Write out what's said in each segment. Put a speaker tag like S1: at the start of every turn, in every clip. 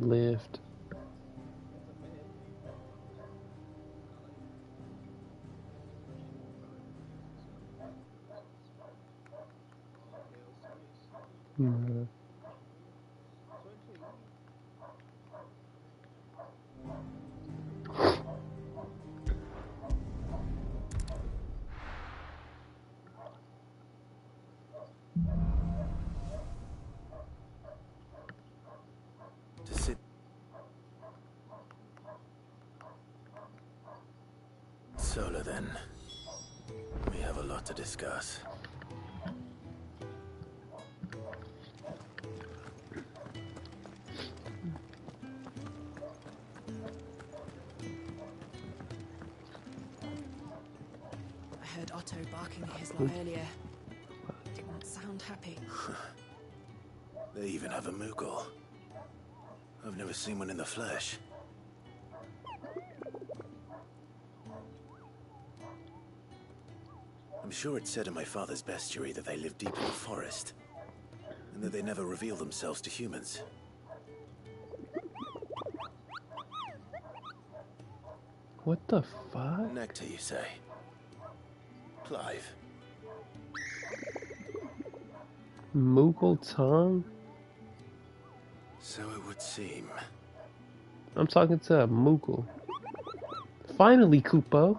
S1: lived. Mm.
S2: To sit. Sola, then. We have a lot to discuss.
S3: I heard Otto barking at his lot earlier. Didn't sound happy.
S2: They even have a Moogle. I've never seen one in the flesh. I'm sure it said in my father's bestiary that they live deep in the forest, and that they never reveal themselves to humans.
S1: What the fuck?
S2: Nectar, you say? Clive.
S1: Moogle tongue?
S2: So it would seem.
S1: I'm talking to a Moogle. Finally, Kupo.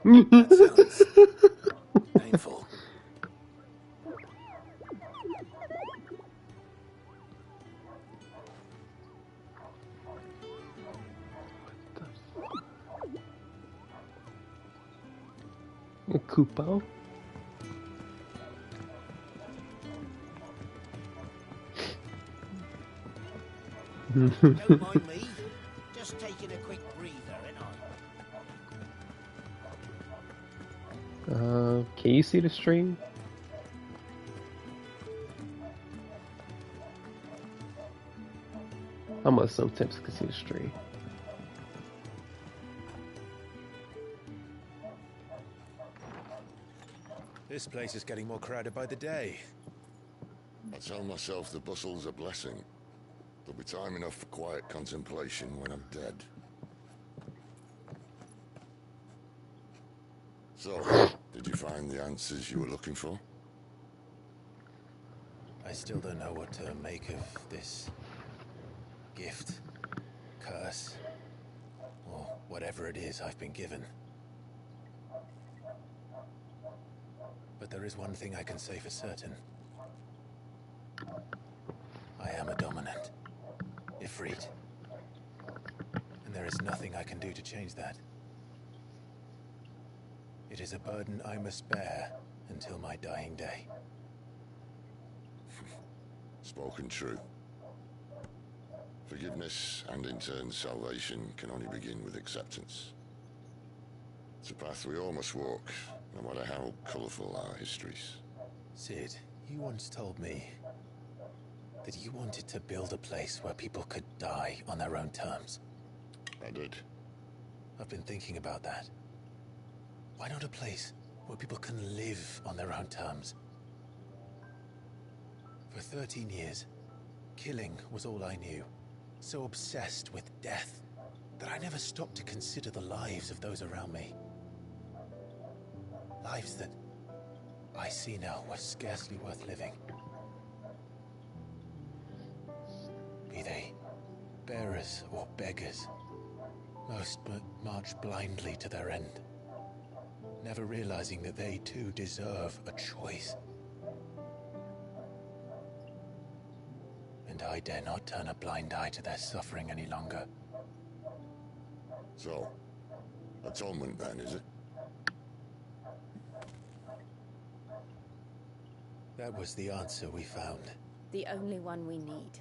S2: That sounds painful.
S1: Kupo?
S4: Don't mind me. Just taking a quick breather, ain't I?
S1: Can you see the stream? I must sometimes can see the stream.
S2: This place is getting more crowded by the day.
S5: I tell myself the bustle's a blessing. There'll be time enough for quiet contemplation when I'm dead. So, did you find the answers you were looking for?
S2: I still don't know what to make of this gift, curse, or whatever it is I've been given. But there is one thing I can say for certain. I am a dominant, Ifrit. And there is nothing I can do to change that. It is a burden I must bear until my dying day.
S5: Spoken true. Forgiveness and in turn salvation can only begin with acceptance. It's a path we all must walk, no matter how colourful our histories.
S2: Cid, you once told me that you wanted to build a place where people could die on their own terms.
S5: I did.
S2: I've been thinking about that. Why not a place where people can live on their own terms? For 13 years, killing was all I knew. So obsessed with death that I never stopped to consider the lives of those around me. Lives that I see now were scarcely worth living. Be they bearers or beggars, most march blindly to their end, never realizing that they too deserve a choice. And I dare not turn a blind eye to their suffering any longer.
S5: So, atonement then, is it?
S2: That was the answer we found.
S6: The only one we need.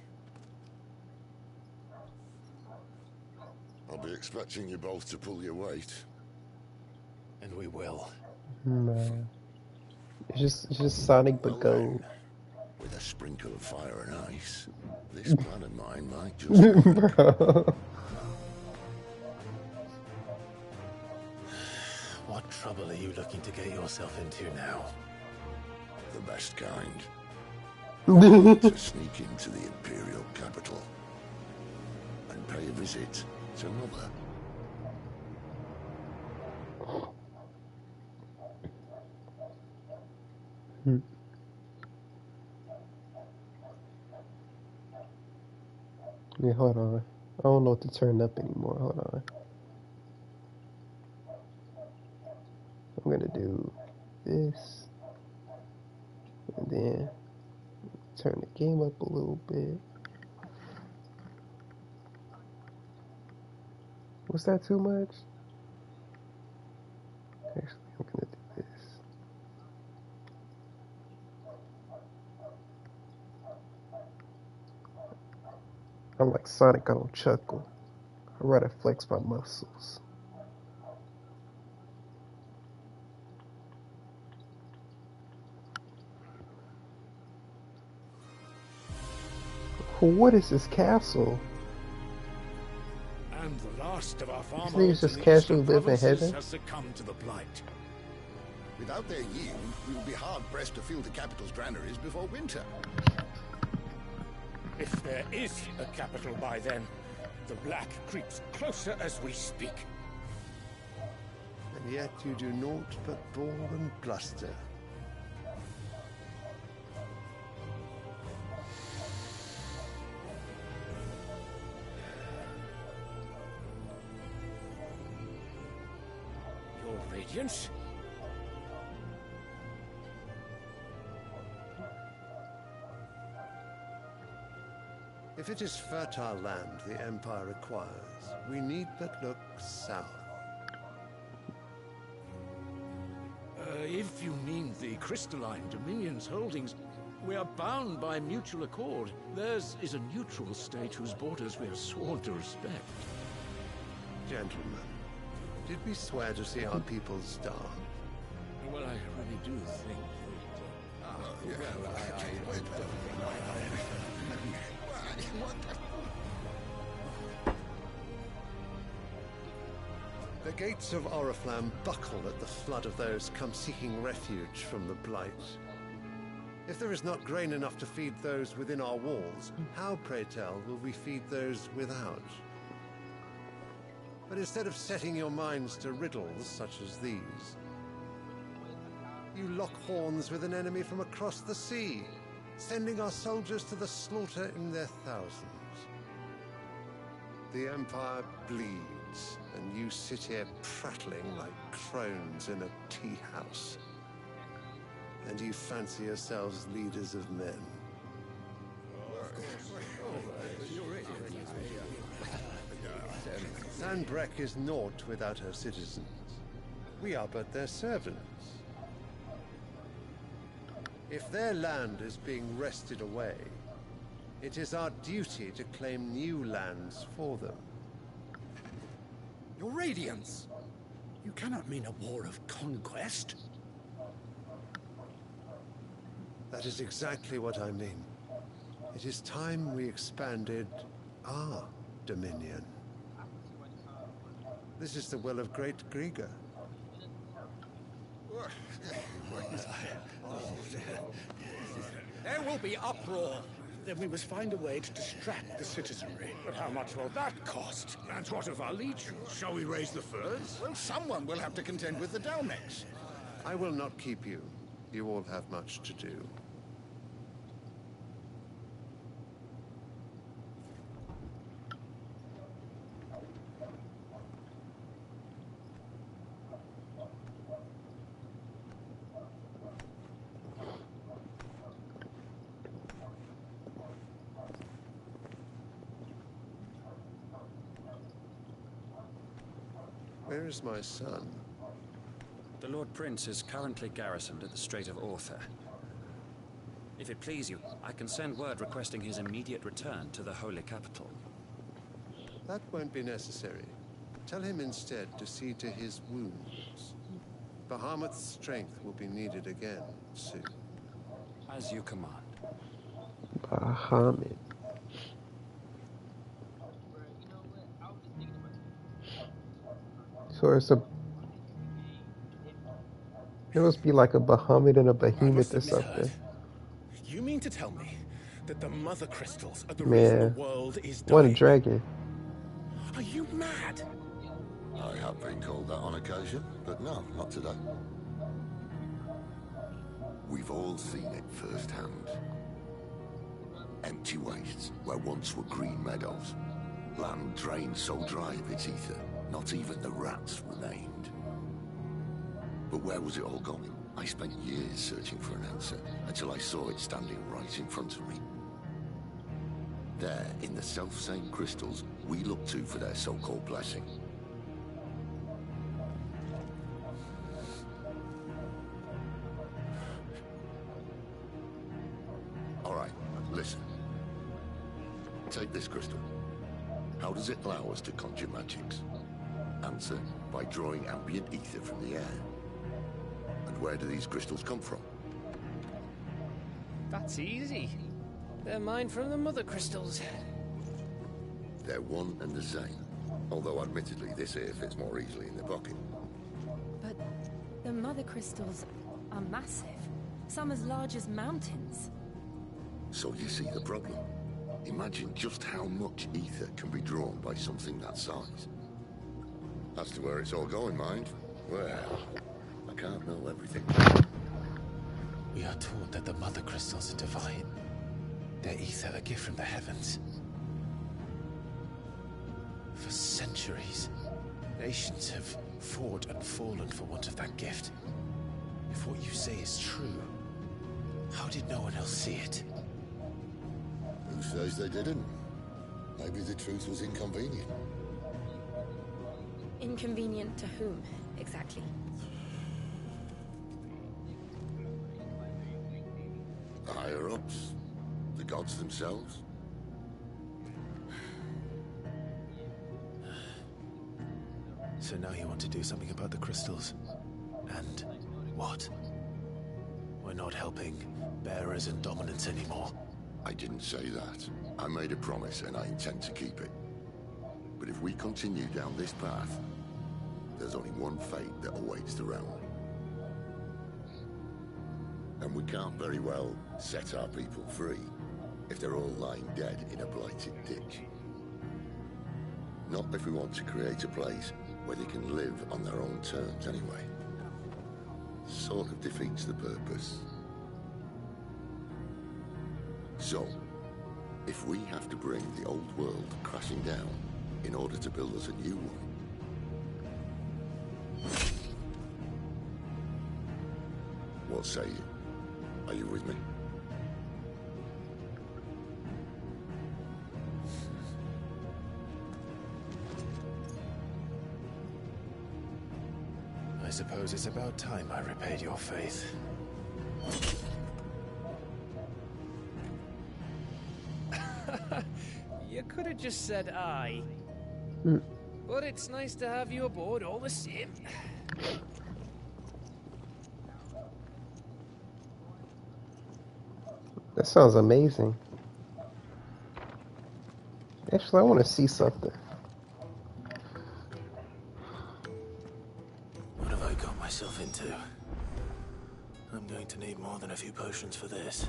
S5: I'll be expecting you both to pull your weight.
S2: And we will.
S1: Man. It's just Sonic but gold.
S5: With a sprinkle of fire and ice, this plan of mine might just work.
S1: Bro.
S2: What trouble are you looking to get yourself into now?
S5: The best kind. To sneak into the Imperial capital and pay a visit to Mother.
S1: Yeah, hold on. I don't know what to turn up anymore. Hold on. I'm gonna do this, and then turn the game up a little bit. Was that too much? Actually, I'm gonna do this. I'm like Sonic, I don't chuckle. I'd rather flex my muscles. What is this castle?
S7: And the last of our
S1: These
S7: farmers
S1: niggas just casually live in heaven?
S7: has succumbed to the blight.
S8: Without their yield, we will be hard-pressed to fill the capital's granaries before winter.
S7: If there is a capital by then, the black creeps closer as we speak.
S9: And yet you do naught but bawl and bluster.
S7: Your Radiance?
S9: If it is fertile land the Empire requires, we need but look south.
S7: If you mean the crystalline Dominion's holdings, we are bound by mutual accord. Theirs is a neutral state whose borders we are sworn to respect.
S9: Gentlemen, did we swear to see our people starve?
S7: Well, I really do think
S9: The gates of Oriflamme buckle at the flood of those come seeking refuge from the blight. If there is not grain enough to feed those within our walls, how, pray tell, will we feed those without? But instead of setting your minds to riddles such as these, you lock horns with an enemy from across the sea, sending our soldiers to the slaughter in their thousands. The Empire bleeds, and you sit here prattling like crones in a tea house. And you fancy yourselves leaders of men. Sanbreque is naught without her citizens. We are but their servants. If their land is being wrested away, it is our duty to claim new lands for them.
S7: Your Radiance! You cannot mean a war of conquest.
S9: That is exactly what I mean. It is time we expanded our dominion. This is the will of great Griga.
S7: There will be uproar. Then we must find a way to distract the citizenry. But how much will that cost? And what of our legions? Shall we raise the furs?
S8: Well, someone will have to contend with the Dalmex.
S9: I will not keep you. You all have much to do. Where is my son?
S10: The Lord Prince is currently garrisoned at the Strait of Orther. If it please you, I can send word requesting his immediate return to the Holy Capital.
S9: That won't be necessary. Tell him instead to see to his wounds. Bahamut's strength will be needed again soon.
S10: As you command.
S1: Bahamut. So it's a It must be like a Bahamut and a
S2: I
S1: Behemoth
S2: must
S1: or
S2: have misheard.
S1: something.
S2: You mean to tell me that the mother crystals are the
S1: Man,
S2: reason the world is
S1: what a
S2: dying?
S1: dragon.
S2: Are you mad?
S5: I have been called that on occasion, but no, not today. We've all seen it firsthand. Empty wastes where once were green meadows. Land drained so dry of its ether, not even the rats remained. But where was it all going? I spent years searching for an answer, until I saw it standing right in front of me. There, in the self-same crystals we look to for their so-called blessing. Alright, listen. Take this crystal. How does it allow us to conjure magics? Answer, by drawing ambient ether from the air. And where do these crystals come from?
S11: That's easy. They're mined from the mother crystals.
S5: They're one and the same. Although admittedly this here fits more easily in the pocket.
S6: But the mother crystals are massive. Some as large as mountains.
S5: So you see the problem. Imagine just how much ether can be drawn by something that size. As to where it's all going, mind? Well, I can't know everything.
S2: We are taught that the mother crystals are divine. Their ether a gift from the heavens. For centuries, nations have fought and fallen for want of that gift. If what you say is true, how did no one else see it?
S5: Who says they didn't? Maybe the truth was inconvenient.
S6: Inconvenient to whom, exactly?
S5: The higher-ups? The gods themselves?
S2: So now you want to do something about the crystals. And what? We're not helping bearers and dominants anymore.
S5: I didn't say that. I made a promise and I intend to keep it. But if we continue down this path, there's only one fate that awaits the realm. And we can't very well set our people free if they're all lying dead in a blighted ditch. Not if we want to create a place where they can live on their own terms anyway. Sort of defeats the purpose. So, if we have to bring the old world crashing down in order to build us a new one, what say you? Are you with me?
S2: I suppose it's about time I repaid your faith.
S11: You could have just said aye. But it's nice to have you aboard all the same.
S1: That sounds amazing. Actually, I want to see something.
S2: What have I got myself into? I'm going to need more than a few potions for this.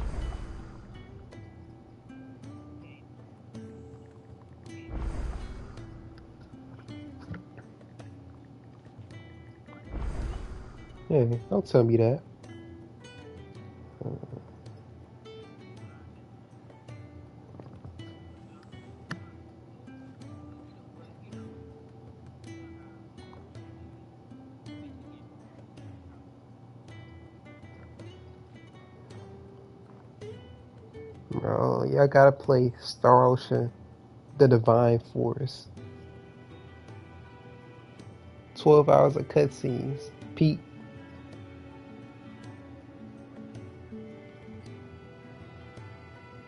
S1: Yeah, don't tell me that. Bro, y'all gotta play Star Ocean, The Divine Force. 12 hours of cutscenes. Pete.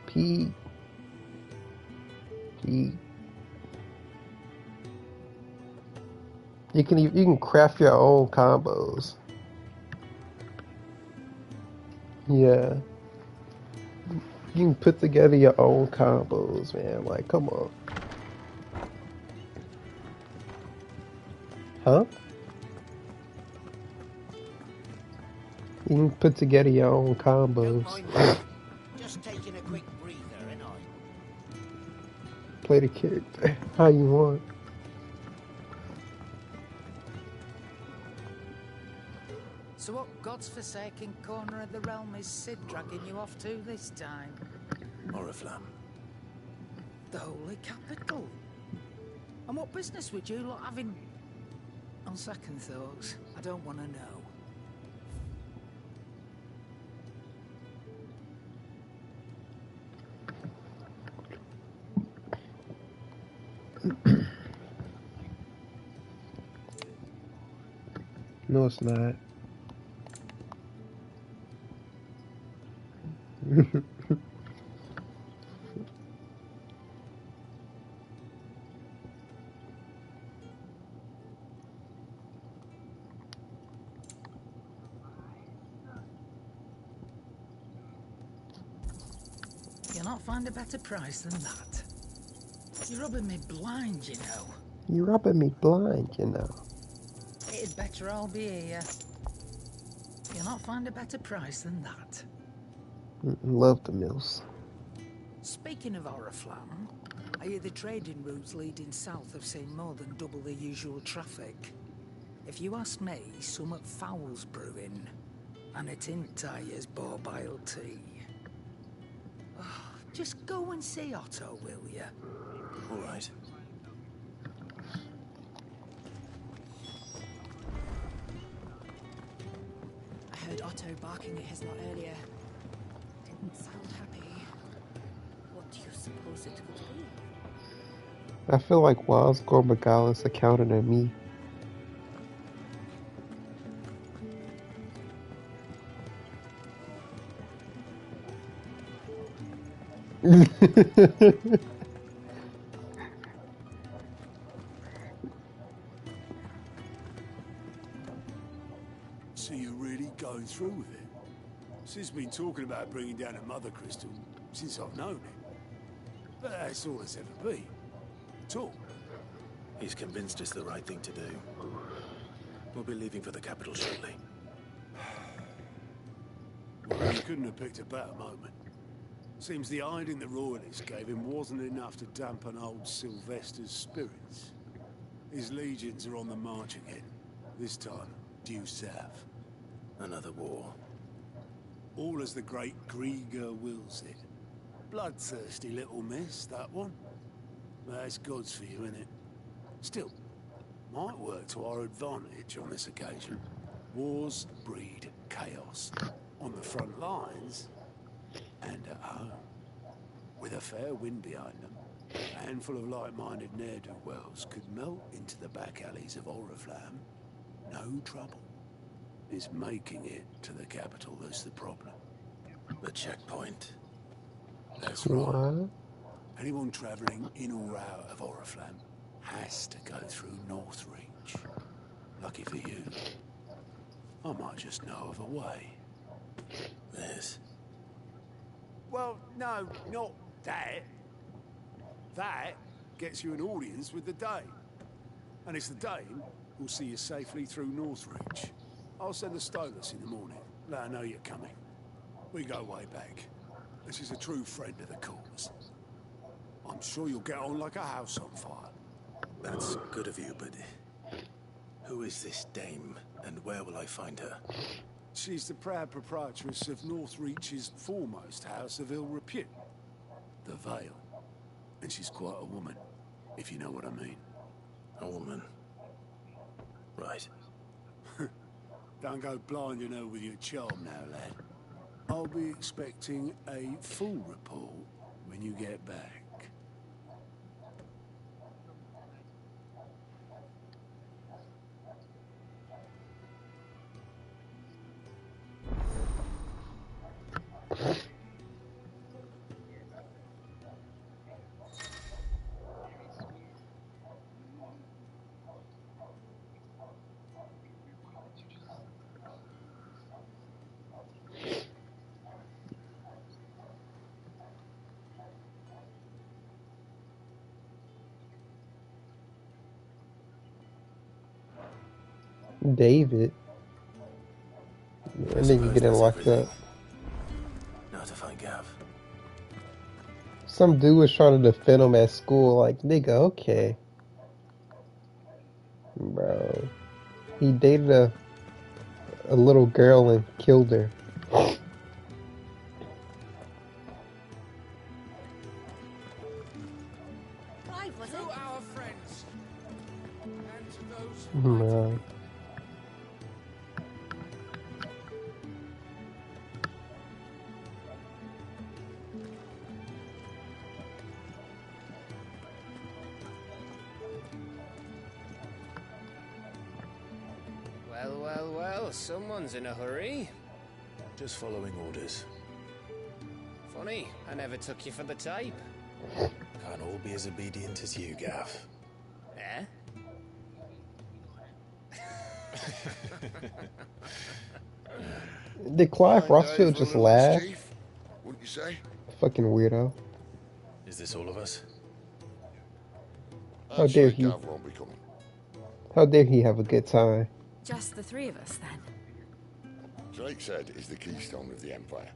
S1: Pete. You can craft your own combos. Yeah. You can put together your own combos, man. Like, come on. Huh? You can put together your own
S4: Don't
S1: combos.
S4: mind me. Just taking a quick breather, ain't I?
S1: Play the character how you want.
S12: So what God's forsaken corner of the realm is Sid dragging you off to this time?
S2: Oriflamme.
S12: The Holy Capital. And what business would you lot have in... On second thoughts, I don't want to know.
S1: No, it's not.
S12: You'll not find a better price than that. You're rubbing me blind, you know.
S1: You're rubbing me blind, you know.
S12: It'd better all be here. You'll not find a better price than that.
S1: Love the mills.
S12: Speaking of Oriflamme, I hear the trading routes leading south have seen more than double the usual traffic. If you ask me, summat foul's brewing. And it ain't Tyre's borbile tea. Oh, just go and see Otto, will you?
S2: All right.
S3: I heard Otto barking at his lot earlier. Didn't sound happy. What do you suppose it could be?
S1: I feel like Wiles Gormagalis accounted at me.
S13: So you're really going through with it? Sid's been talking about bringing down a mother crystal since I've known him. But that's all it's ever been. Talk.
S2: He's convinced it's the right thing to do. We'll be leaving for the capital shortly.
S13: Well, you couldn't have picked a better moment. Seems the hiding the royalists gave him wasn't enough to dampen old Sylvester's spirits. His legions are on the march again. This time, due south.
S2: Another war.
S13: All as the great Grieger wills it. Bloodthirsty little miss, that one. That's God's for you, innit? Still, might work to our advantage on this occasion. Wars breed chaos. On the front lines, and at home. With a fair wind behind them, a handful of like-minded ne'er-do-wells could melt into the back alleys of Oriflamme. No trouble. It's making it to the capital that's the problem.
S2: The checkpoint.
S13: That's right. Anyone travelling in or out of Oriflamme has to go through Northreach. Lucky for you, I might just know of a way.
S2: This?
S13: Well, no, not that. That gets you an audience with the Dane. And it's the Dane who'll see you safely through Northreach. I'll send the Stolas in the morning. Let her know you're coming. We go way back. And she's a true friend of the cause. I'm sure you'll get on like a house on fire.
S2: That's good of you, but... who is this dame, and where will I find her?
S13: She's the proud proprietress of Northreach's foremost house of ill repute, the Vale. And she's quite a woman, if you know what I mean.
S2: A woman? Right.
S13: Don't go blinding her with your charm now, lad. I'll be expecting a full report when you get back.
S1: David. And then you getting locked up.
S2: Now to find Gav.
S1: Some dude was trying to defend him at school. Like, nigga, okay. Bro. He dated a little girl and killed her. No.
S11: Well, someone's in a hurry.
S2: Just following orders.
S11: Funny, I never took you for the type.
S2: Can't all be as obedient as you, Gav.
S11: Eh?
S1: Did Clive Rossfield just laugh?
S5: Wouldn't you say?
S1: Fucking weirdo.
S2: Is this all of us?
S1: How dare he?
S5: Gav won't be coming.
S1: How dare he have a good time?
S6: Just the three of us, then.
S5: Drake said is the keystone of the Empire.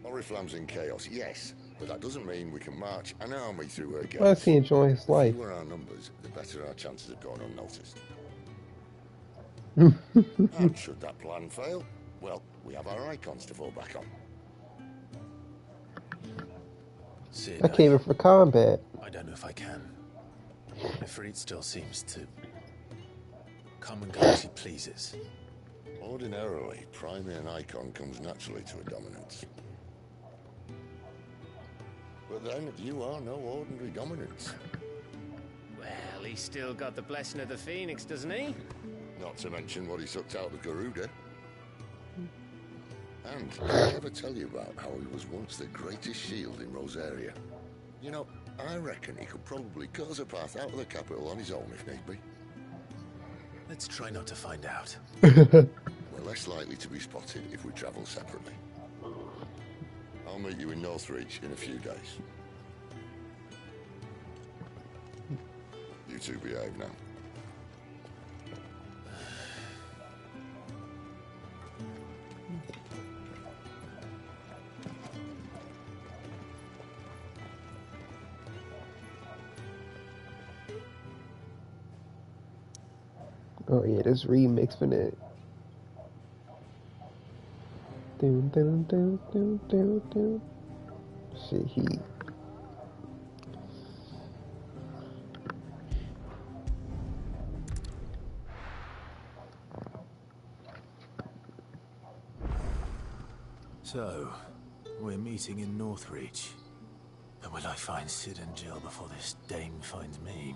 S5: Oriflamme's in chaos, yes, but that doesn't mean we can march an army through her gates.
S1: Why is he enjoying his life?
S5: The fewer our numbers, the better our chances of going unnoticed. And should that plan fail, well, we have our icons to fall back on.
S2: Sid,
S1: I came in for combat.
S2: I don't know if I can. Ifrit still seems to come and go as he pleases.
S5: Ordinarily, priming an icon comes naturally to a dominance. But then, you are no ordinary dominance.
S11: Well, he's still got the blessing of the Phoenix, doesn't he?
S5: Not to mention what he sucked out of Garuda. And did I ever tell you about how he was once the greatest shield in Rosaria? You know, I reckon he could probably cut us a path out of the capital on his own if need be.
S2: Let's try not to find out.
S5: We're less likely to be spotted if we travel separately. I'll meet you in Northreach in a few days. You two behave now.
S1: Oh yeah, this remix for that. Dun, dun, dun, dun, dun, dun. Shit, he.
S2: So, we're meeting in Northreach. And will I find Sid and Jill before this dame finds me?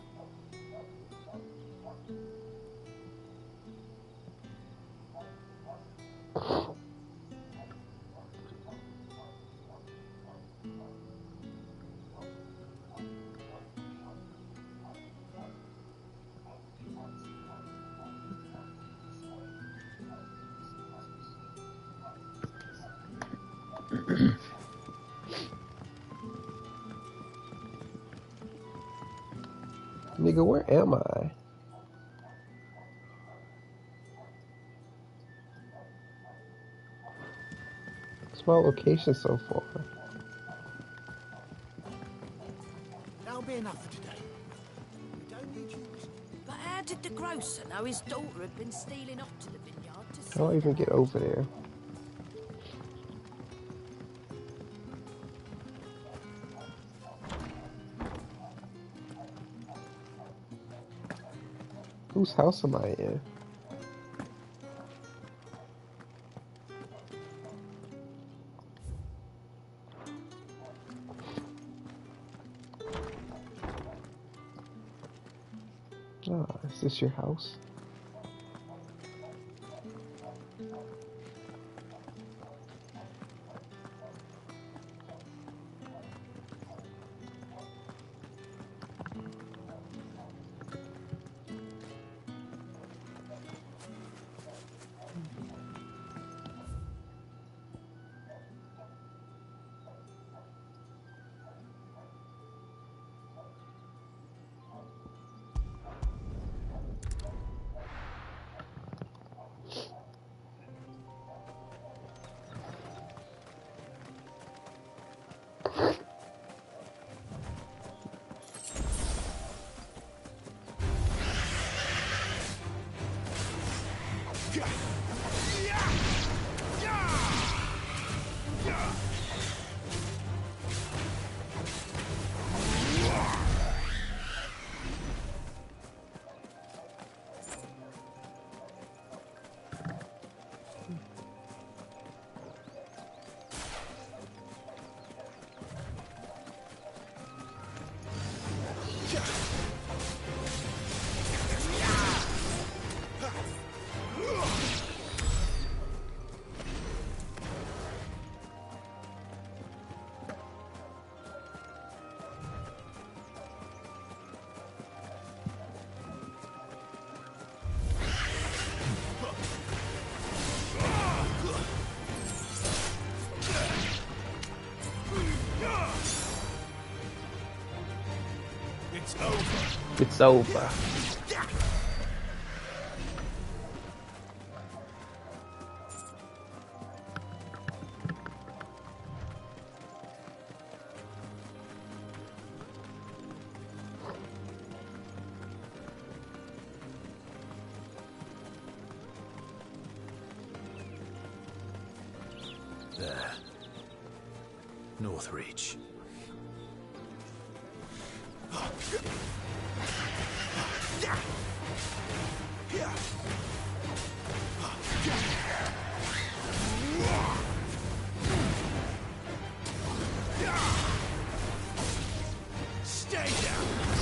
S1: Nigga, where am I? What's my location so far?
S4: That'll be enough for today. We don't need you.
S3: But how did the grocer know his daughter had been stealing up to the vineyard to
S1: How do I even get over there? Whose house am I in? Ah, is this your house? It's over.
S2: There. Northreach.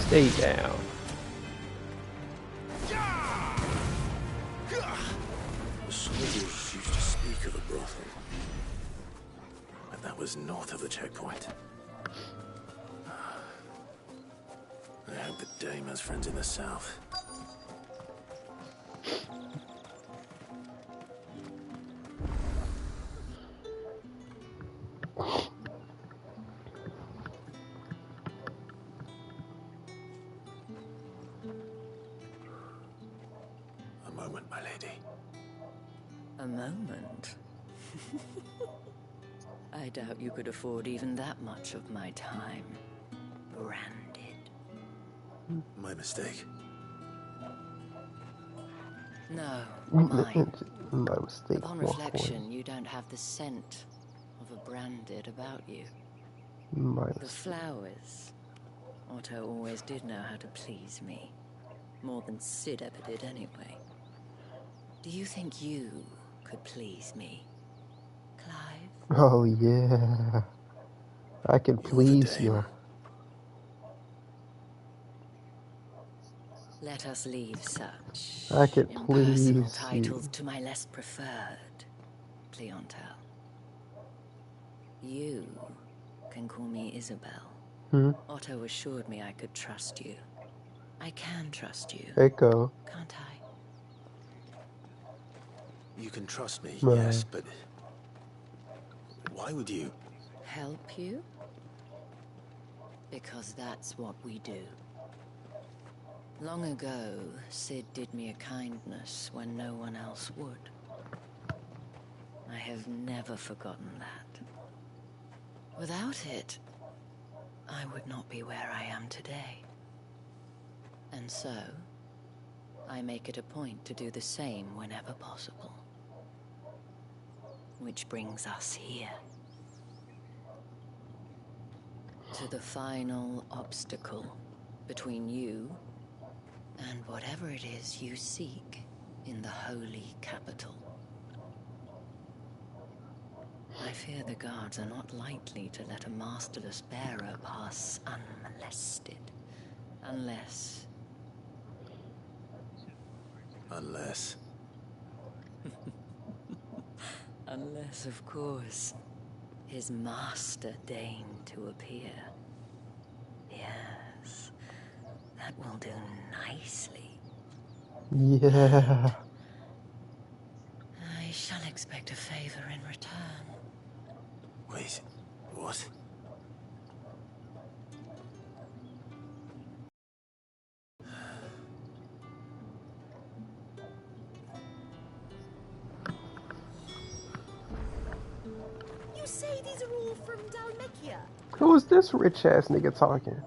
S1: Stay down.
S2: The soldiers used to speak of a brothel, but that was north of the checkpoint. I hope that Dame has friends in the south. A moment, my lady.
S14: A moment? I doubt you could afford even that much of my time. Branded.
S2: My mistake.
S14: No, mine.
S1: My mistake.
S14: Upon reflection, you don't have the scent of a branded about you. The flowers. Otto always did know how to please me. More than Sid ever did anyway. Do you think you could please me, Clive?
S1: Oh yeah. I can please you.
S14: Let us leave such
S1: I can please
S14: impersonal
S1: you.
S14: titles to my less preferred, Cleontel. You can call me Isabel. Otto assured me I could trust you. I can trust you.
S1: Echo.
S14: Can't I?
S2: You can trust me,
S1: No.
S2: yes, but why would you?
S14: Help you? Because that's what we do. Long ago, Sid did me a kindness when no one else would. I have never forgotten that. Without it, I would not be where I am today. And so, I make it a point to do the same whenever possible. Which brings us here. To the final obstacle between you and whatever it is you seek in the holy capital. I fear the guards are not likely to let a masterless bearer pass unmolested. Unless... Unless, of course, his master deigned to appear. Yes, that will do nicely.
S1: Yeah.
S14: I shall expect a favor in return.
S2: Wait, what?
S6: You
S3: say these are all from Dalmekia?
S1: Who is this rich ass nigga talking?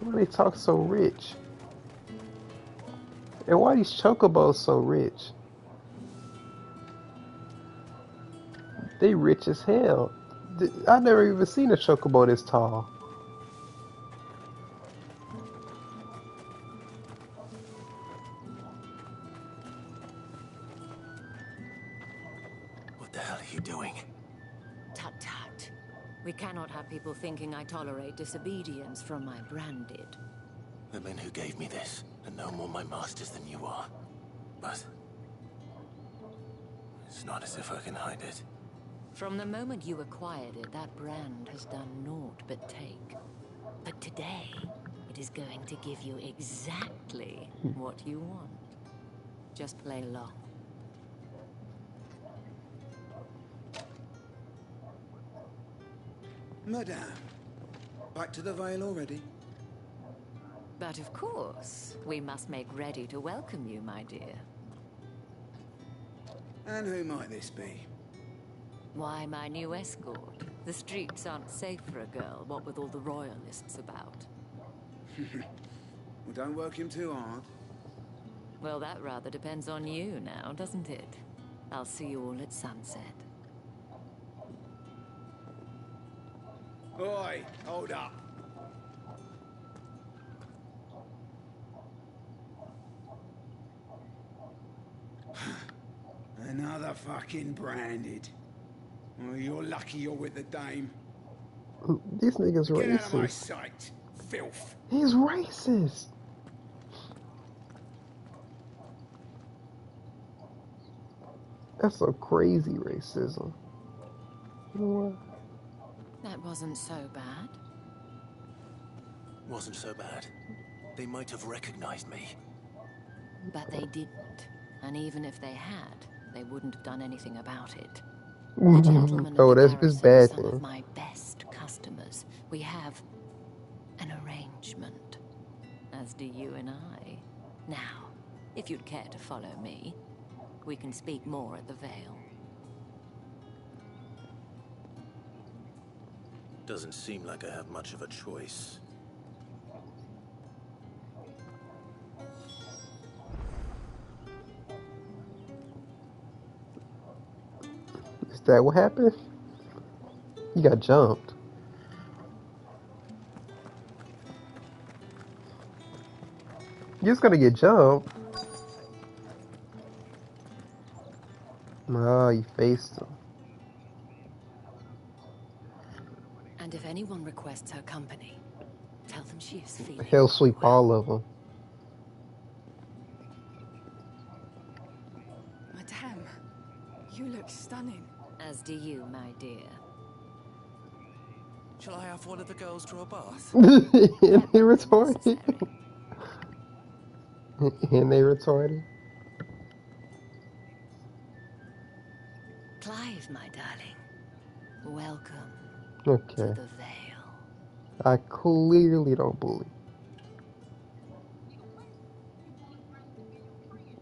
S1: Why they talk so rich? And why these chocobos so rich? They rich as hell. I never even seen a chocobo this tall.
S15: What the hell are you doing?
S14: Tut tut. We cannot have people thinking I tolerate disobedience from my branded.
S15: The men who gave me this are no more my masters than you are. But it's not as if I can hide it.
S14: From the moment you acquired it, that brand has done naught but take. But today, it is going to give you exactly what you want. Just play along.
S16: Madame, back to the Vale already?
S14: But of course, we must make ready to welcome you, my dear.
S16: And who might this be?
S14: Why, my new escort. The streets aren't safe for a girl, what with all the royalists about.
S16: Well, don't work him too hard.
S14: Well, that rather depends on you now, doesn't it? I'll see you all at sunset.
S16: Oi, hold up. Another fucking branded. Oh, you're lucky you're with the dame.
S1: This nigga's
S16: racist. Get out of my
S1: racist.
S16: sight, filth.
S1: He's racist. That's some crazy racism. You know what?
S14: That wasn't so bad.
S15: Wasn't so bad. They might have recognized me.
S14: But they didn't. And even if they had, they wouldn't have done anything about it.
S1: Oh, that's his bad
S14: Some of
S1: thing.
S14: my best customers. We have an arrangement, as do you and I. Now, if you'd care to follow me, we can speak more at the Vale.
S15: Doesn't seem like I have much of a choice.
S1: Is that what happened? You got jumped. You're just gonna get jumped. Oh, you faced him.
S14: And if anyone requests her company, tell them she is feeling.
S1: He'll sweep all of them.
S3: Madame, you look stunning.
S14: As do you, my dear.
S15: Shall I have one of the girls draw a bath?
S1: And they retorted. And they retorted.
S14: Clive, my darling. Welcome
S1: Okay.
S14: to the Vale.
S1: I clearly don't bully.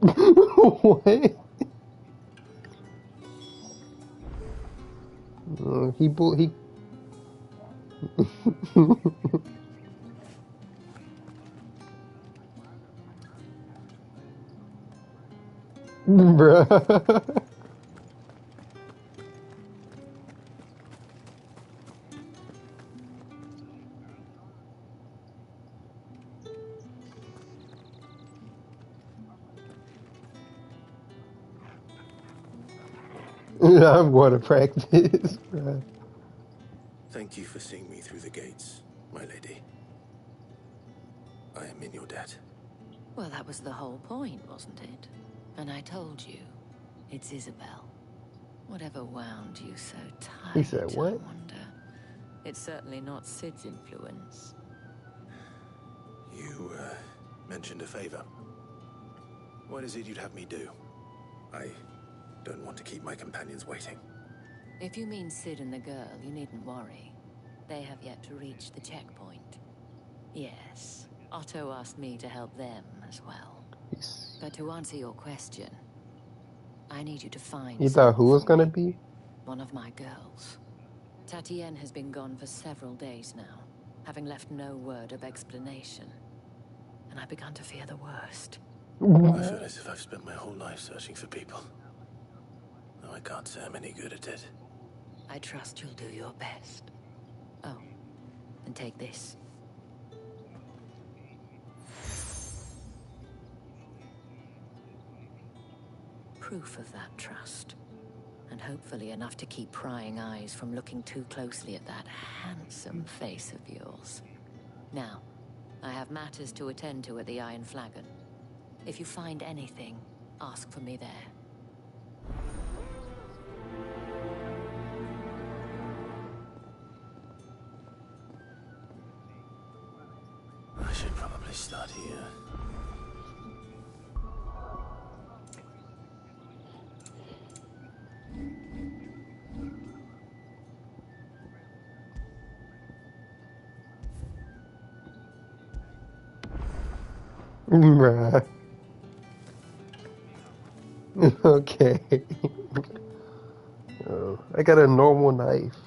S1: What? He Bruh. I'm going to practice, bruh.
S15: Thank you for seeing me through the gates, my lady. I am in your debt.
S14: Well, that was the whole point, wasn't it? And I told you, it's Isabel. Whatever wound you so tight,
S1: He said what?
S14: I wonder. It's certainly not Sid's influence.
S15: You, mentioned a favor. What is it you'd have me do? I don't want to keep my companions waiting.
S14: If you mean Sid and the girl, you needn't worry. They have yet to reach the checkpoint. Yes, Otto asked me to help them as well. But to answer your question, I need you to find
S1: You thought who was gonna be?
S14: one of my girls. Tatienne has been gone for several days now, having left no word of explanation. And I began to fear the worst.
S15: I feel as if I've spent my whole life searching for people. Though I can't say I'm any good at it.
S14: I trust you'll do your best. Oh, and take this. Proof of that trust. And hopefully enough to keep prying eyes from looking too closely at that handsome face of yours. Now, I have matters to attend to at the Iron Flagon. If you find anything, ask for me there.
S15: I should probably start here.
S1: Bruh. Okay. Oh, I got a normal knife.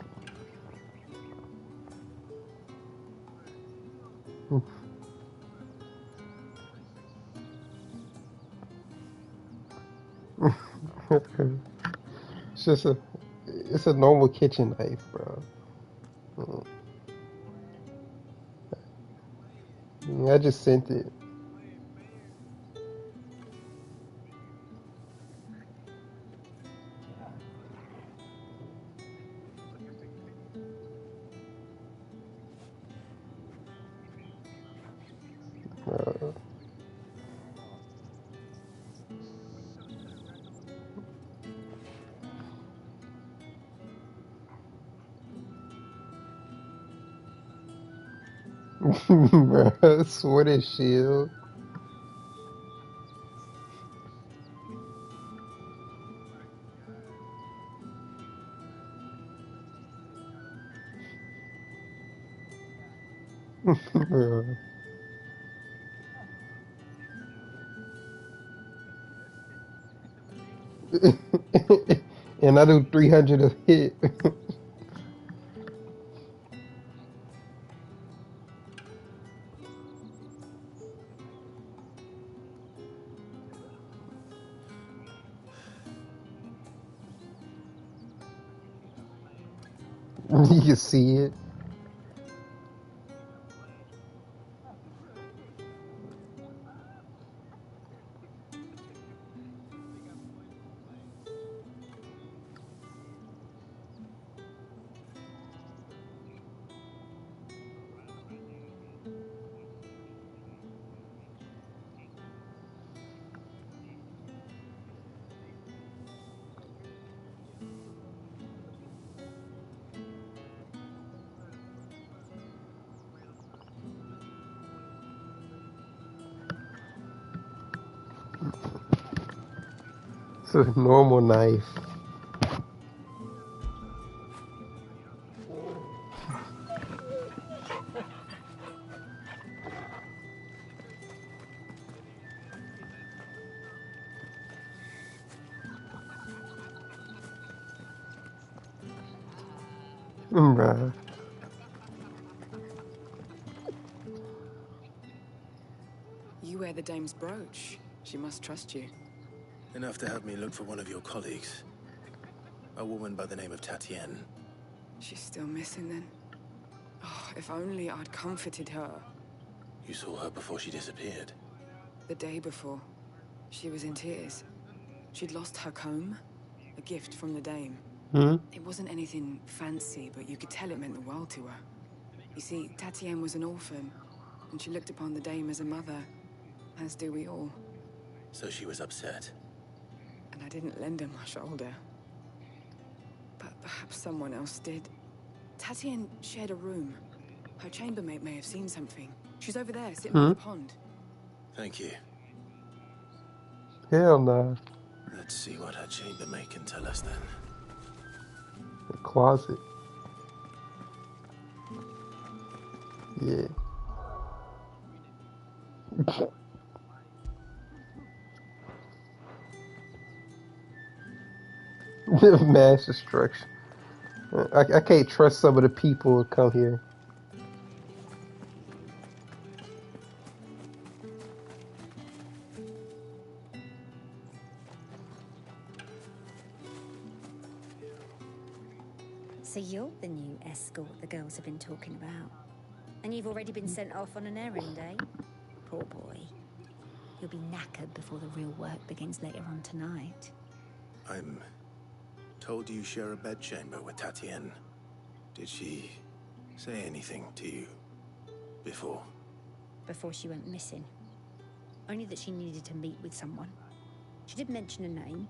S1: It's a normal kitchen knife, bro. I just sent it. Bruh, sword and shield. Bruh. And I do 300 a hit. You can see it. It's a normal knife. Bruh.
S17: You wear the dame's brooch. She must trust you.
S15: Enough to have me look for one of your colleagues. A woman by the name of Tatienne.
S17: She's still missing then. Oh, if only I'd comforted her.
S15: You saw her before she disappeared.
S17: The day before, she was in tears. She'd lost her comb, a gift from the dame. It wasn't anything fancy, but you could tell it meant the world to her. You see, Tatienne was an orphan, and she looked upon the dame as a mother, as do we all.
S15: So she was upset.
S17: And I didn't lend her my shoulder. But perhaps someone else did. Tatienne shared a room. Her chambermaid may have seen something. She's over there, sitting by the pond.
S15: Thank you.
S1: Hell no.
S15: Let's see what her chambermaid can tell us then.
S1: The closet. Yeah. Mass destruction. I can't trust some of the people who come here.
S18: So you're the new escort the girls have been talking about. And you've already been sent off on an errand, eh? Poor boy. You'll be knackered before the real work begins later on tonight.
S15: I'm told you share a bedchamber with Tatienne. Did she say anything to you before?
S18: Before she went missing. Only that she needed to meet with someone. She did mention a name,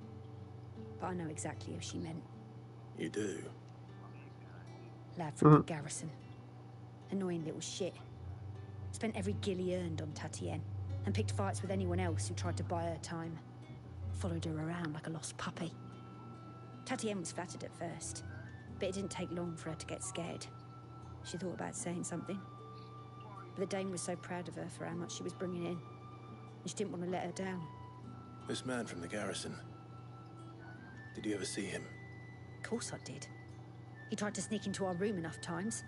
S18: but I know exactly who she meant.
S15: You do?
S18: Lad from the garrison. Annoying little shit. Spent every guil he earned on Tatienne, and picked fights with anyone else who tried to buy her time. Followed her around like a lost puppy. Tatienne was flattered at first, but it didn't take long for her to get scared. She thought about saying something. But the Dame was so proud of her for how much she was bringing in, and she didn't want to let her down.
S15: This man from the garrison. Did you ever see him?
S18: Of course I did. He tried to sneak into our room enough times.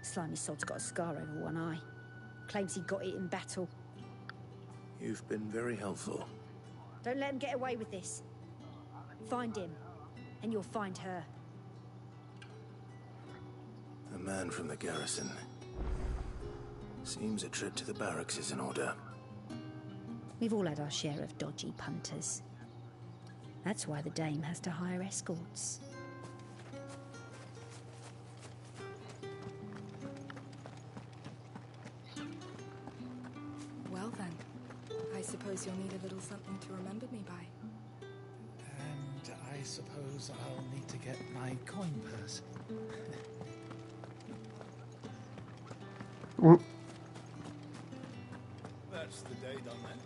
S18: Slimy sod's got a scar over one eye. Claims he got it in battle.
S15: You've been very helpful.
S18: Don't let him get away with this. Find him, and you'll find her.
S15: A man from the garrison. Seems a trip to the barracks is in order.
S18: We've all had our share of dodgy punters. That's why the Dame has to hire escorts.
S17: Well then, I suppose you'll need a little something to remember me by.
S11: And I suppose I'll need to get my coin purse.
S8: That's the day done then.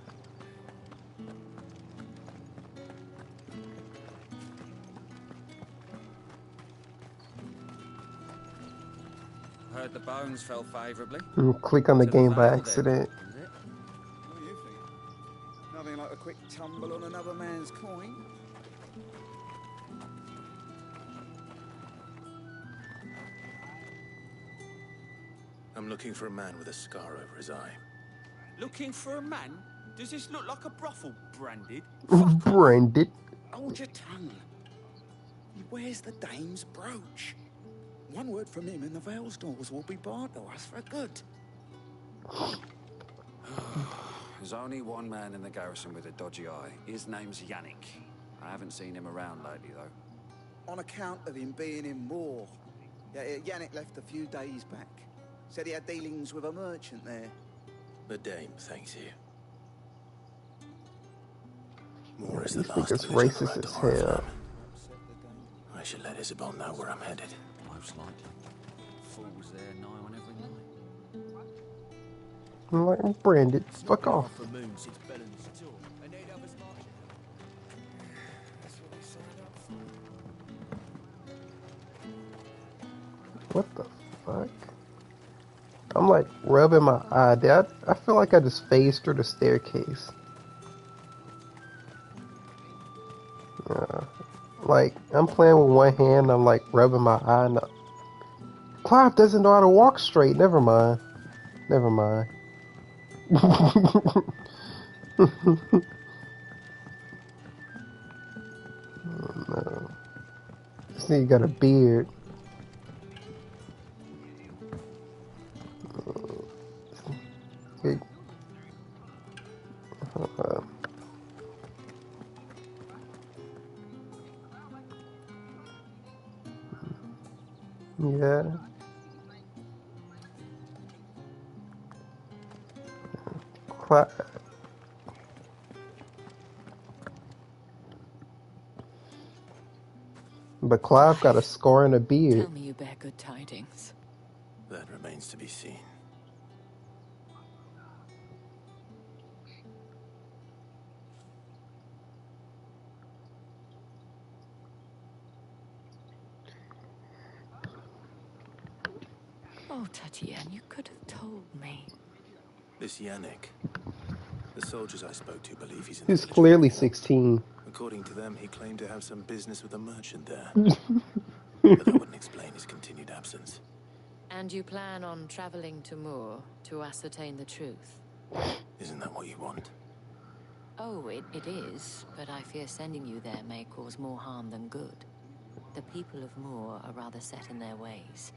S10: Heard the bones fell favourably.
S1: Click on the game by accident.
S16: What do you think? Nothing like a quick tumble on another man's coin.
S15: I'm looking for a man with a scar over his eye.
S16: Looking for a man? Does this look like a brothel, Branded?
S1: Branded.
S16: Hold your tongue. He wears the Dame's brooch. One word from him and the Vale's doors will be barred to us for good.
S10: There's only one man in the garrison with a dodgy eye. His name's Yannick. I haven't seen him around lately, though.
S16: On account of him being in war. Yeah, Yannick left a few days back. Said he had dealings with a merchant there.
S15: The Dame thanks you. Moore is the
S1: I think
S15: last
S1: it's
S15: village
S1: racist
S15: on the
S1: as
S15: road to
S1: hell.
S15: Orphan. I should let Isabel know where I'm headed.
S10: Most likely. Fools there nigh on every night.
S1: I'm like, I'm Branded. Fuck off.
S4: For moon since Bellen's tour. And they'd have us marching. That's what they signed up for.
S1: What the fuck? I'm like rubbing my eye. I feel like I just phased through the staircase. Like, I'm playing with one hand, I'm like rubbing my eye. And Clive doesn't know how to walk straight. Never mind. Never mind. Oh, no. This nigga got a beard. Yeah. But Clive got a scar and a beard.
S14: Tell me you bear good tidings.
S15: That remains to be seen.
S14: Oh, Tatienne, you could have told me.
S15: This Yannick. The soldiers I spoke to believe he's in
S1: He's clearly 16.
S15: According to them, he claimed to have some business with a merchant there. But that wouldn't explain his continued absence.
S14: And you plan on traveling to Moor to ascertain the truth?
S15: Isn't that what you want?
S14: Oh, it is, but I fear sending you there may cause more harm than good. The people of Moor are rather set in their ways.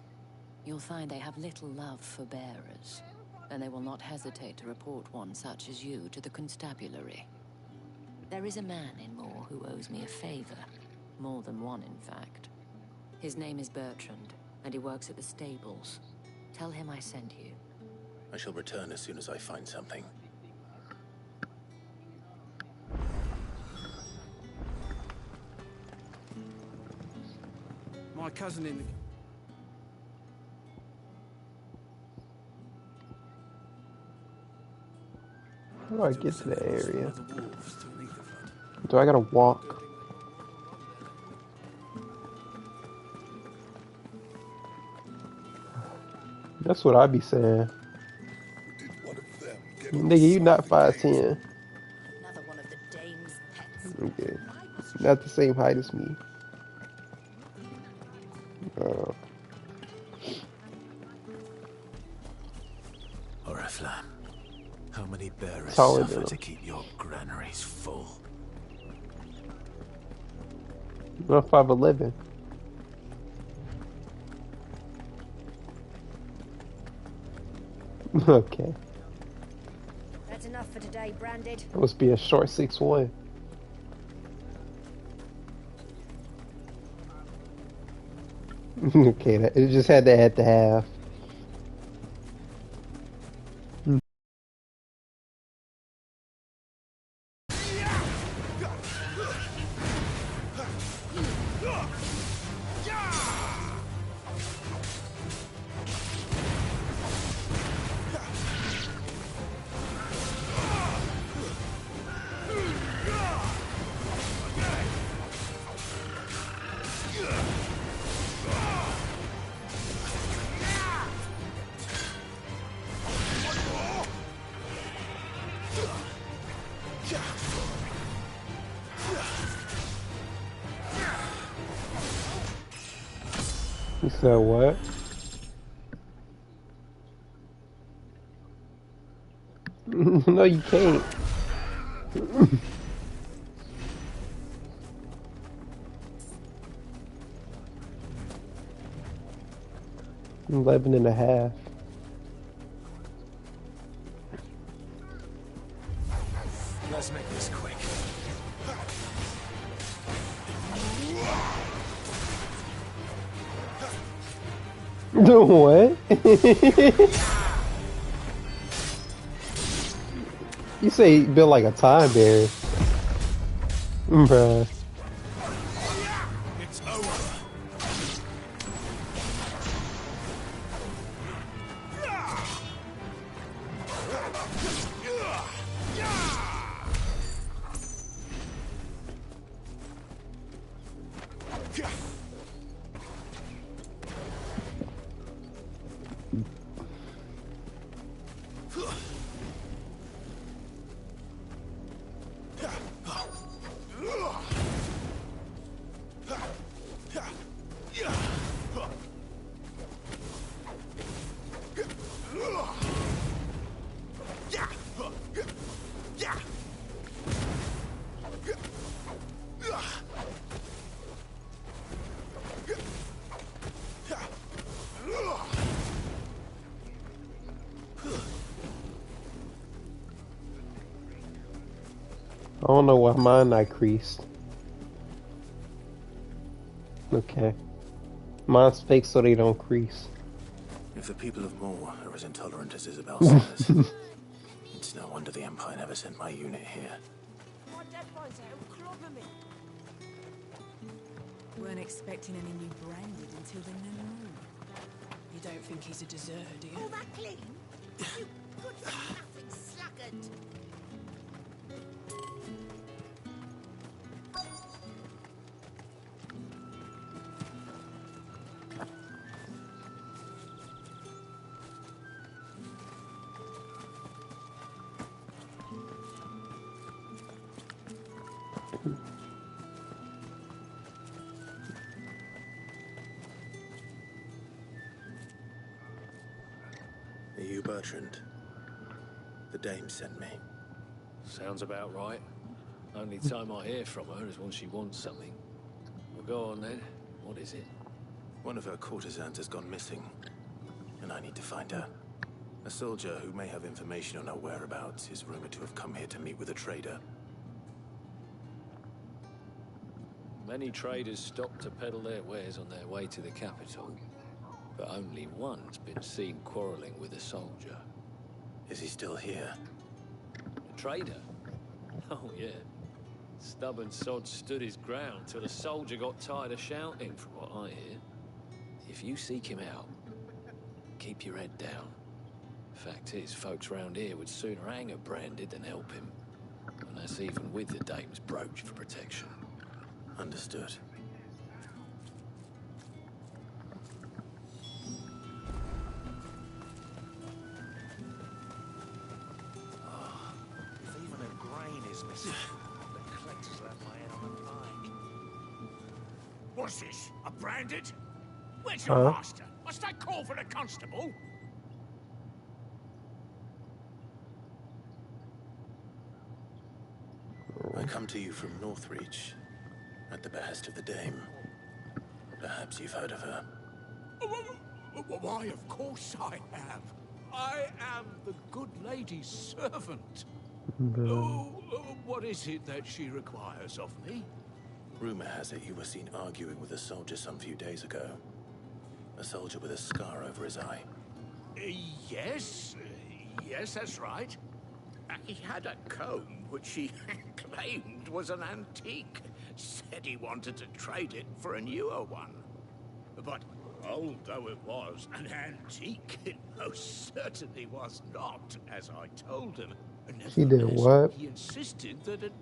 S14: You'll find they have little love for bearers, and they will not hesitate to report one such as you to the constabulary. There is a man in Moor who owes me a favor. More than one, in fact. His name is Bertrand, and he works at the stables. Tell him I sent you.
S15: I shall return as soon as I find something.
S4: My cousin in the...
S1: How do I get to that area? Do I gotta walk? That's what I be saying. Nigga, you not 5'10".
S3: Another one of the dame's pets.
S1: Okay. Not the same height as me.
S15: Oriflamme, how many bearers
S1: Taller
S15: suffer
S1: than
S15: to
S1: him.
S15: keep your granaries full?
S1: Not 5'11". Okay.
S18: That's enough for today, Branded.
S1: That must be a short 6'1". Okay, it just had to add the half. You said what? No, you can't. 11.5.
S15: Let's make this quick.
S1: What? You say he built like a time bear. Bruh.
S4: It's over.
S1: I don't know why mine not creased. Okay. Mine's fake so they don't crease.
S15: If the people of Moor are as intolerant as Isabel says, it's no wonder the Empire never sent my unit here.
S17: Weren't expecting any new Branded until the new moon. You don't think he's a deserter, do you?
S3: All that clean? You good for nothing sluggard.
S15: you Bertrand? The dame sent me.
S4: Sounds about right. Only time I hear from her is when she wants something. Well, go on then. What is it?
S15: One of her courtesans has gone missing, and I need to find her. A soldier who may have information on her whereabouts is rumored to have come here to meet with a trader.
S4: Many traders stop to peddle their wares on their way to the capital, but only one's been seen quarreling with a soldier.
S15: Is he still here?
S4: A trader? Oh, yeah. Stubborn sod stood his ground till the soldier got tired of shouting, from what I hear. If you seek him out, keep your head down. Fact is, folks round here would sooner hang a branded than help him. And that's even with the dame's brooch for protection.
S15: Understood.
S16: If even a grain is missing, the collectors will have my head on a pike.
S19: What's this? A branded? Where's your master? Must I call for the constable?
S15: I come to you from Northreach, at the behest of the dame. Perhaps you've heard of her.
S19: Why, of course I have. I am the good lady's servant. What is it that she requires of me?
S15: Rumor has it you were seen arguing with a soldier some few days ago. A soldier with a scar over his eye.
S19: Yes, that's right. He had a comb which he claimed was an antique. Said he wanted to trade it for a newer one. But old though it was, an antique it most certainly was not, as I told him.
S1: She did what?
S19: He insisted that it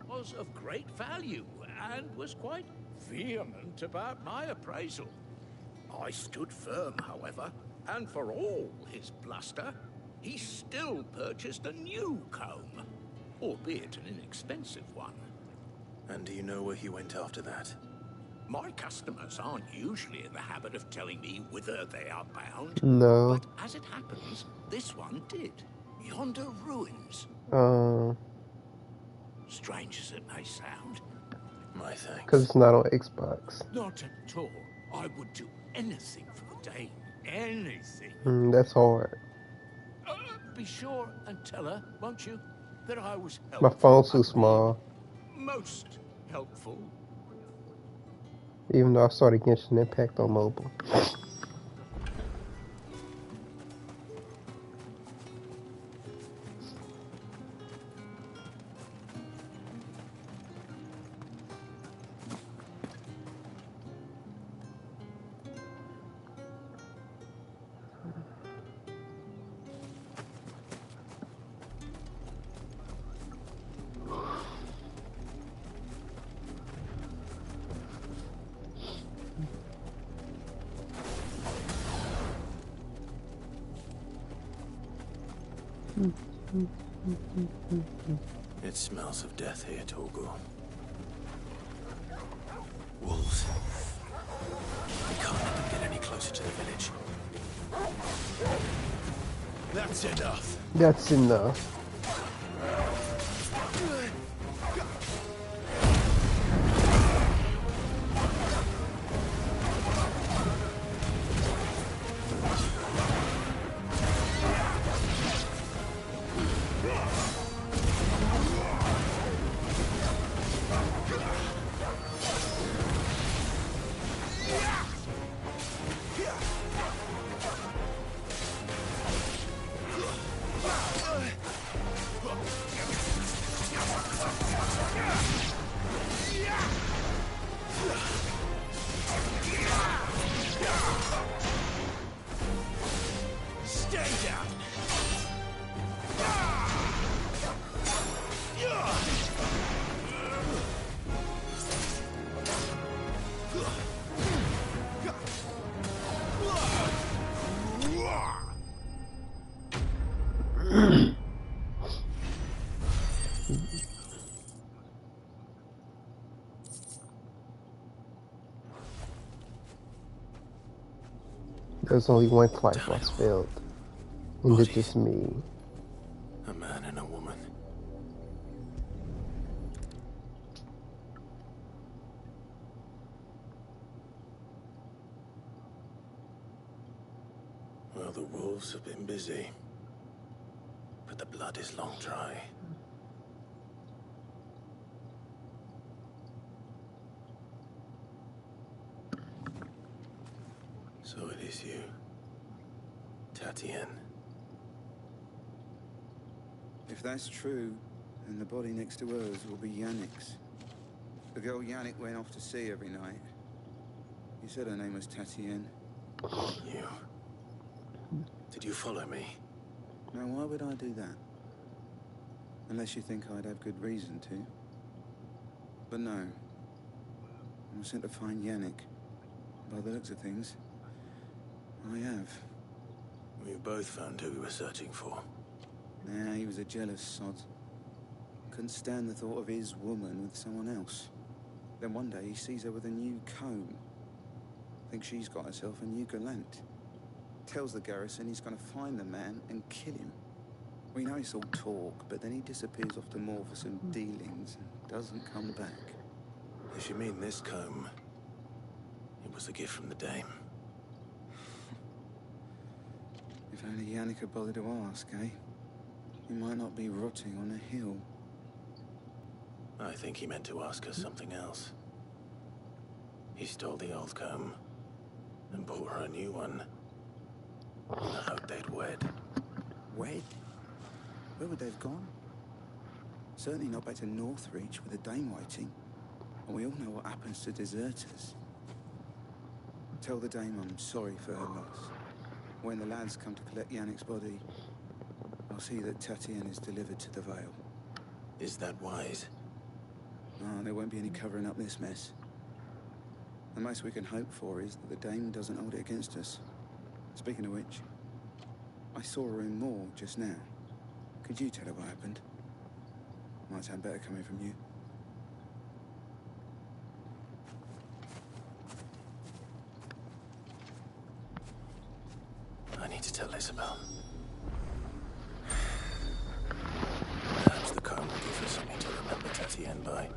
S19: was of great value and was quite vehement about my appraisal. I stood firm, however, and for all his bluster, he still purchased a new comb, albeit an inexpensive one.
S15: And do you know where he went after that?
S19: My customers aren't usually in the habit of telling me whither they are bound.
S1: No.
S19: But as it happens, this one did. Yonder ruins. Strange as it may sound.
S15: My thanks.
S1: Because it's not on Xbox.
S19: Not at all. I would do anything for the Dame. Anything.
S1: That's hard.
S19: Be sure and tell her, won't you, that I was helpful.
S1: My phone's too small.
S19: Most helpful.
S1: Even though I started Genshin Impact on mobile.
S15: It smells of death here, Torgal. Wolves. We can't let them get any closer to the village.
S19: That's enough.
S1: That's enough. There's only one Clifoss failed. And it's just me.
S15: A man and a woman. Well, the wolves have been busy. But the blood is long dry. So it is you, Tatien.
S20: If that's true, then the body next to hers will be Yannick's. The girl Yannick went off to sea every night. You said her name was Tatien.
S15: You? Did you follow me?
S20: Now, why would I do that? Unless you think I'd have good reason to. But no. I was sent to find Yannick. By the looks of things, I have.
S15: We both found who we were searching for.
S20: Nah, he was a jealous sod. Couldn't stand the thought of his woman with someone else. Then one day he sees her with a new comb. Thinks she's got herself a new gallant. Tells the garrison he's gonna find the man and kill him. We know it's all talk, but then he disappears off to Moor for some dealings and doesn't come back.
S15: If you mean this comb, it was a gift from the Dame.
S20: If only Yannick had bothered to ask, eh? He might not be rotting on a hill.
S15: I think he meant to ask us something else. He stole the old comb and bought her a new one. In the hope they'd wed.
S20: Wed? Where would they have gone? Certainly not back to Northreach with the Dame waiting. And we all know what happens to deserters. Tell the Dame I'm sorry for her loss. When the lads come to collect Yannick's body, I'll see that Tatien is delivered to the Vale.
S15: Is that wise?
S20: No, there won't be any covering up this mess. The most we can hope for is that the Dame doesn't hold it against us. Speaking of which, I saw her in Moor just now. Could you tell her what happened? Might sound better coming from you.
S15: I need to tell Isabel. Perhaps the comb will give her something to remember Tatien by.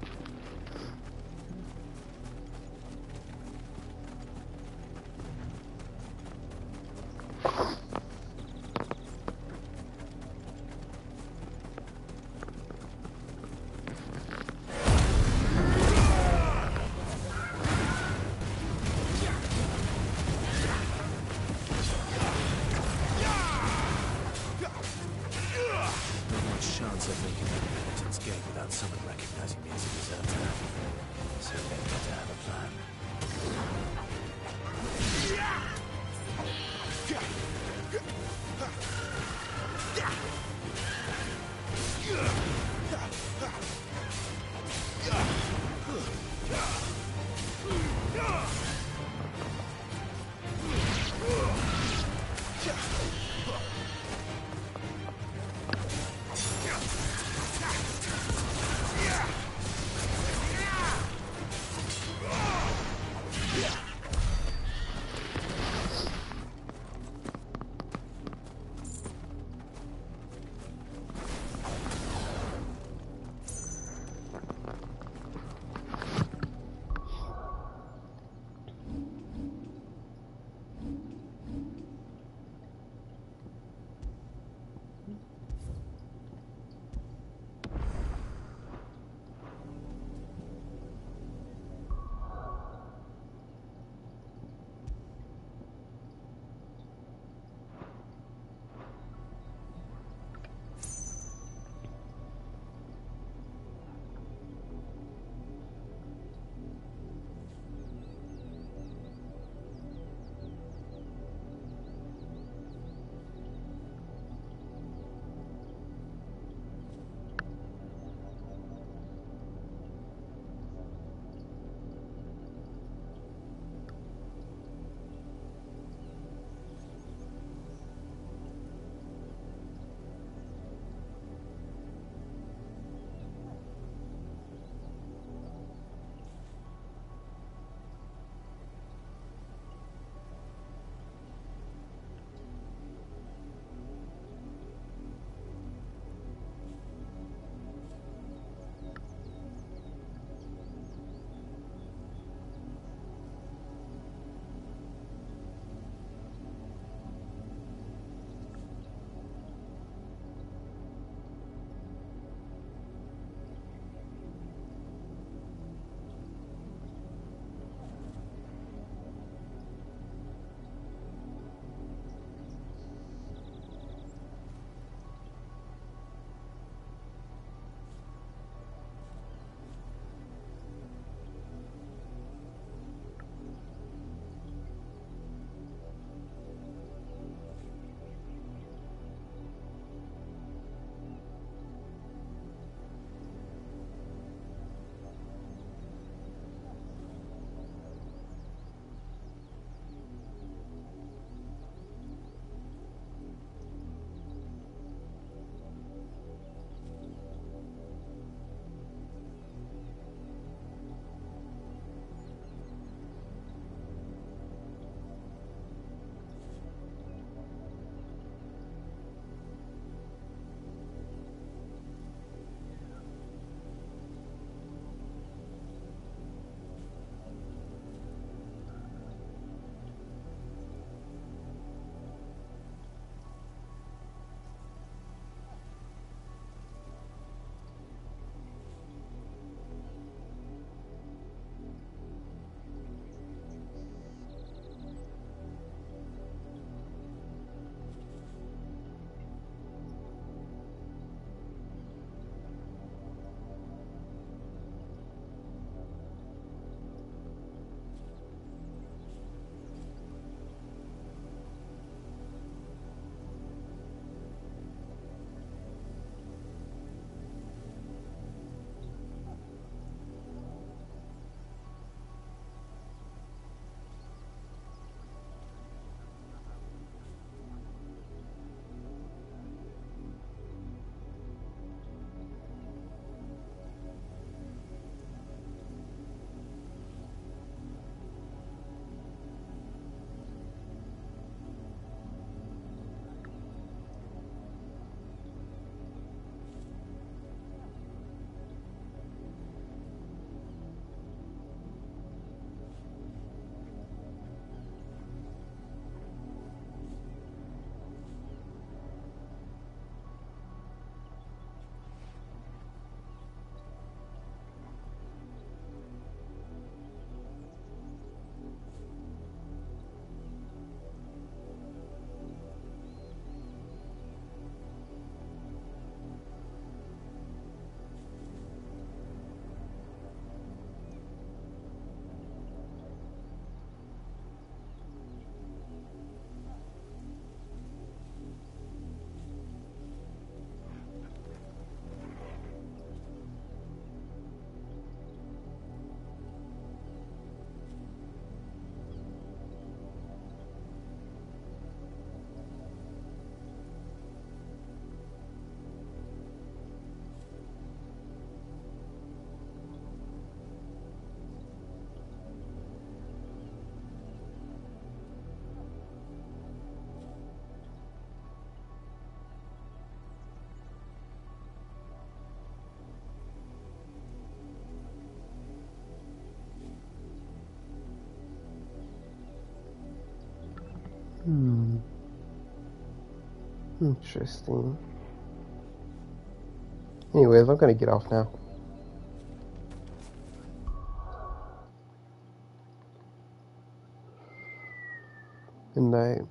S1: Interesting. Anyways, I'm gonna get off now. Good night.